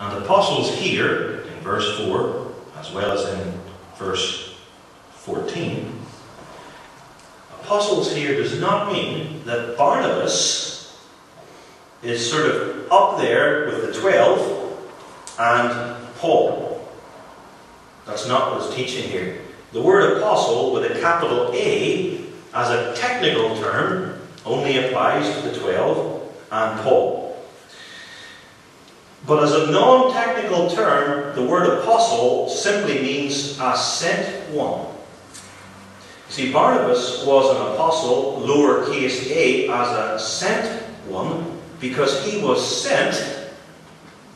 And apostles here, in verse 4, as well as in verse 14, apostles here does not mean that Barnabas is sort of up there with the 12 and Paul. That's not what it's teaching here. The word apostle with a capital A as a technical term only applies to the 12 and Paul. But as a non-technical term, the word apostle simply means a sent one. See, Barnabas was an apostle, lowercase a, as a sent one, because he was sent,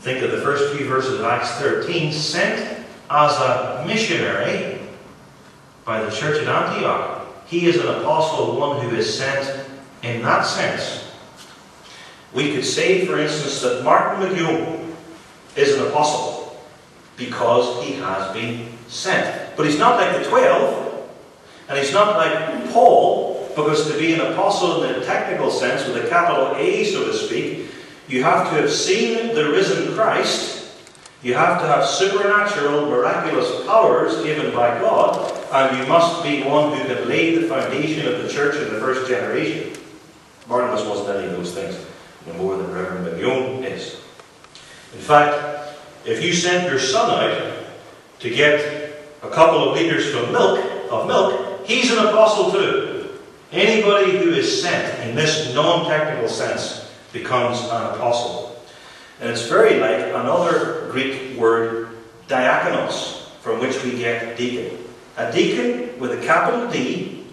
think of the first few verses of Acts 13, sent as a missionary by the church at Antioch. He is an apostle, one who is sent in that sense. We could say, for instance, that Martin McGowan is an apostle because he has been sent. But he's not like the 12, and he's not like Paul, because to be an apostle in the technical sense, with a capital A, so to speak, you have to have seen the risen Christ. You have to have supernatural, miraculous powers given by God, and you must be one who can lay the foundation of the church in the first generation. Barnabas wasn't any of those things, no more than Reverend McGowan is. In fact, if you sent your son out to get a couple of liters of milk, he's an apostle too. Anybody who is sent in this non-technical sense becomes an apostle. And it's very like another Greek word, diakonos, from which we get deacon. A deacon with a capital D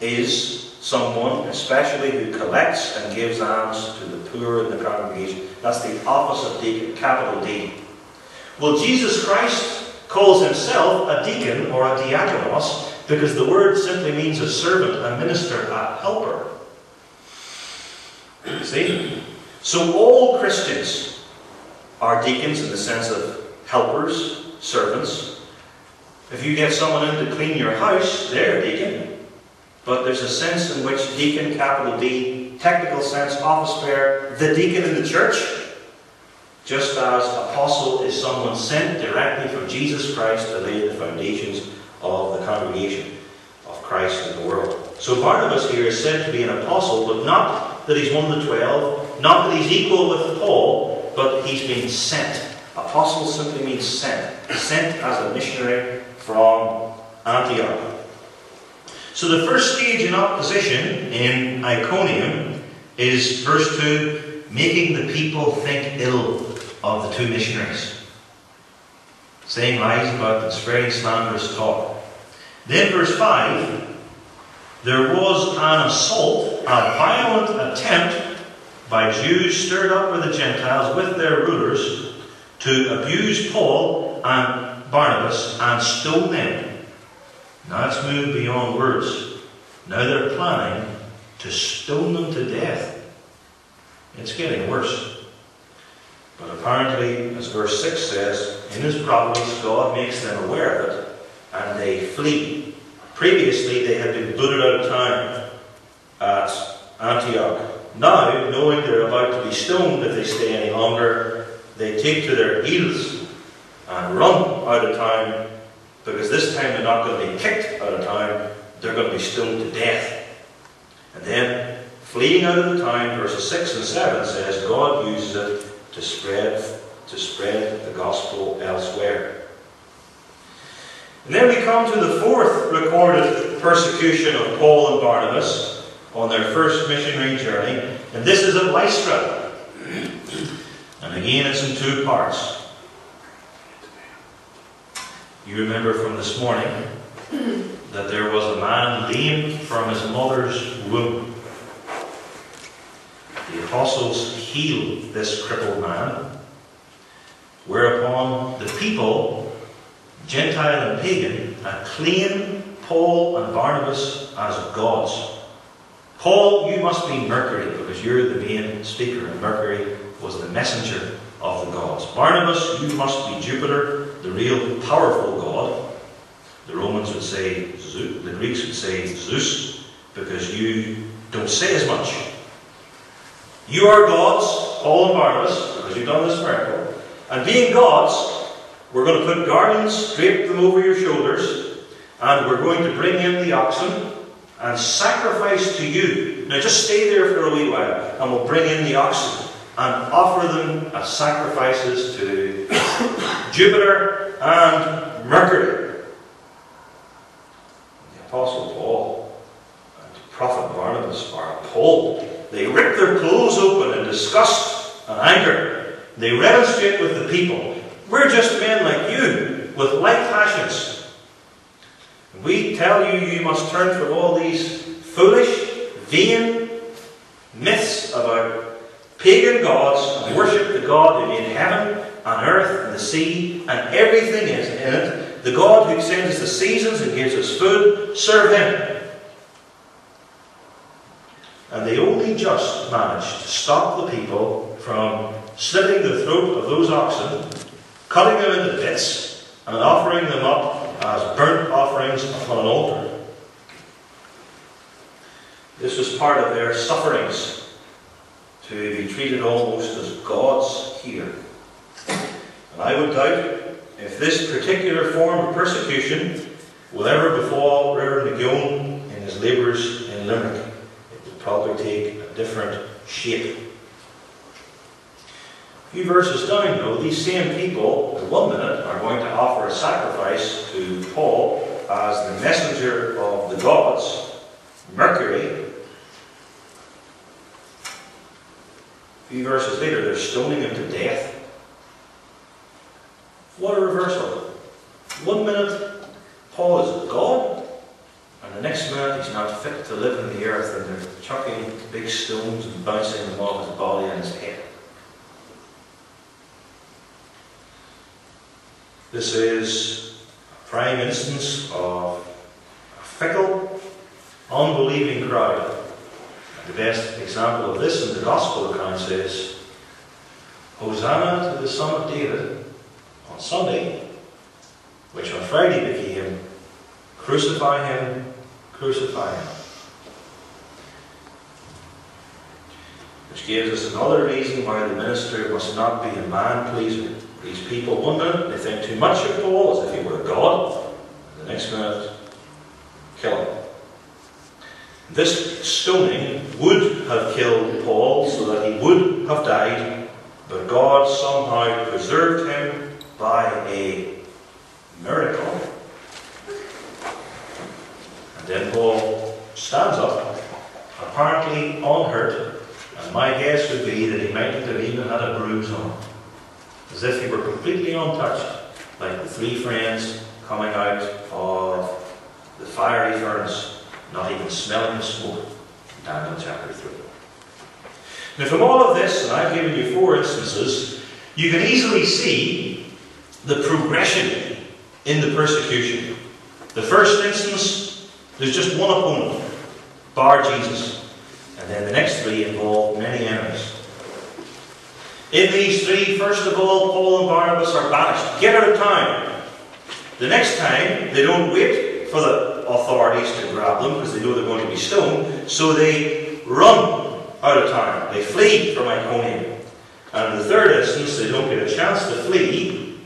is someone, especially who collects and gives alms to the poor in the congregation. That's the office of deacon, capital D. Well, Jesus Christ calls himself a deacon or a diakonos because the word simply means a servant, a minister, a helper. See? So all Christians are deacons in the sense of helpers, servants. If you get someone in to clean your house, they're a deacon. But there's a sense in which deacon, capital D, technical sense, office bearer, the deacon in the church, just as apostle is someone sent directly from Jesus Christ to lay the foundations of the congregation of Christ in the world. So Barnabas here is said to be an apostle, but not that he's one of the 12, not that he's equal with Paul, but he's been sent. Apostle simply means sent. Sent as a missionary from Antioch. So the first stage in opposition in Iconium is, verse 2, making the people think ill of the two missionaries, saying lies about them, spreading slanderous talk. Then verse 5, there was an assault, a violent attempt by Jews stirred up by the Gentiles with their rulers to abuse Paul and Barnabas and stone them. Now it's moved beyond words. Now they're planning to stone them to death. It's getting worse. But apparently, as verse 6 says, in his providence God makes them aware of it, and they flee. Previously they had been booted out of town at Antioch. Now, knowing they're about to be stoned if they stay any longer, they take to their heels and run out of town, because this time they're not going to be kicked out of town, they're going to be stoned to death. And then, fleeing out of the town, verses 6 and 7 says, God uses it to spread the gospel elsewhere. And then we come to the fourth recorded persecution of Paul and Barnabas on their first missionary journey, and this is at Lystra. And again, it's in two parts. You remember from this morning that there was a man lame from his mother's womb. The apostles healed this crippled man, whereupon the people, Gentile and pagan, acclaim Paul and Barnabas as gods. Paul, you must be Mercury, because you're the main speaker, and Mercury was the messenger of the gods. Barnabas, you must be Jupiter, the real powerful god. The Romans would say Zeus, the Greeks would say Zeus, because you don't say as much. You are gods, Paul and Barnabas, because you've done this miracle. And being gods, we're going to put garlands, drape them over your shoulders, and we're going to bring in the oxen and sacrifice to you. Now just stay there for a wee while, and we'll bring in the oxen and offer them as sacrifices to Jupiter and Mercury. The Apostle Paul and the prophet Barnabas are appalled. They rip their clothes open in disgust and anger. They remonstrate with the people. We're just men like you, with like passions. We tell you, you must turn from all these foolish, vain myths about pagan gods and worship the God who made heaven and earth and the sea and everything is in it. The God who sends us the seasons and gives us food, serve Him. And they only just managed to stop the people from slitting the throat of those oxen, cutting them into bits, and offering them up as burnt offerings upon an altar. This was part of their sufferings, to be treated almost as gods here. And I would doubt if this particular form of persecution will ever befall Reverend McGeown in his labours in Limerick. It will probably take a different shape. A few verses down, though, these same people, in 1 minute, are going to offer a sacrifice to Paul as the messenger of the gods, Mercury. A few verses later, they're stoning him to death. What a reversal. 1 minute, Paul is a god, and the next minute he's not fit to live in the earth, and they're chucking big stones and bouncing them off his body and his head. This is a prime instance of a fickle, unbelieving crowd. And the best example of this in the Gospel accounts is Hosanna to the Son of David on Sunday, which on Friday became Crucify Him, Crucify Him. Which gives us another reason why the minister must not be a man-pleaser. These people, 1 minute, they think too much of Paul as if he were a god, and the next minute, kill him. This stoning would have killed Paul so that he would have died, but God somehow preserved him by a miracle. And then Paul stands up, apparently unhurt, and my guess would be that he mightn't have even had a bruise on him. As if he were completely untouched, like the three friends coming out of the fiery furnace, not even smelling the smoke. Daniel chapter 3. Now from all of this, and I've given you 4 instances, you can easily see the progression in the persecution. The first instance, there's just one opponent, bar Jesus. And then the next 3 involve many enemies. In these 3, first of all, Paul and Barnabas are banished. Get out of town. The next time, they don't wait for the authorities to grab them because they know they're going to be stoned. So they run out of town. They flee from Iconium. And in the 3rd instance, they don't get a chance to flee.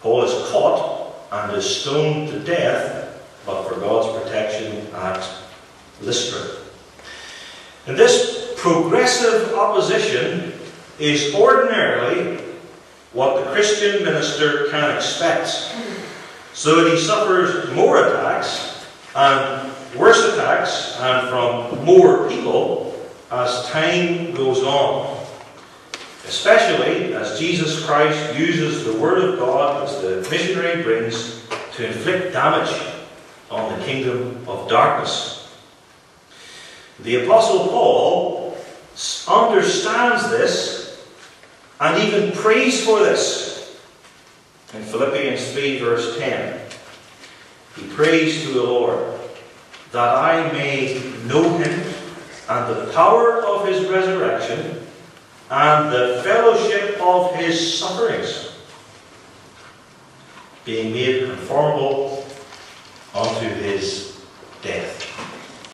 Paul is caught and is stoned to death, but for God's protection at Lystra. And this progressive opposition is ordinarily what the Christian minister can expect, so that he suffers more attacks and worse attacks and from more people as time goes on, especially as Jesus Christ uses the Word of God as the missionary brings to inflict damage on the kingdom of darkness. The Apostle Paul understands this and even prays for this. In Philippians 3 verse 10, he prays to the Lord, that I may know Him and the power of His resurrection and the fellowship of His sufferings, being made conformable unto His death.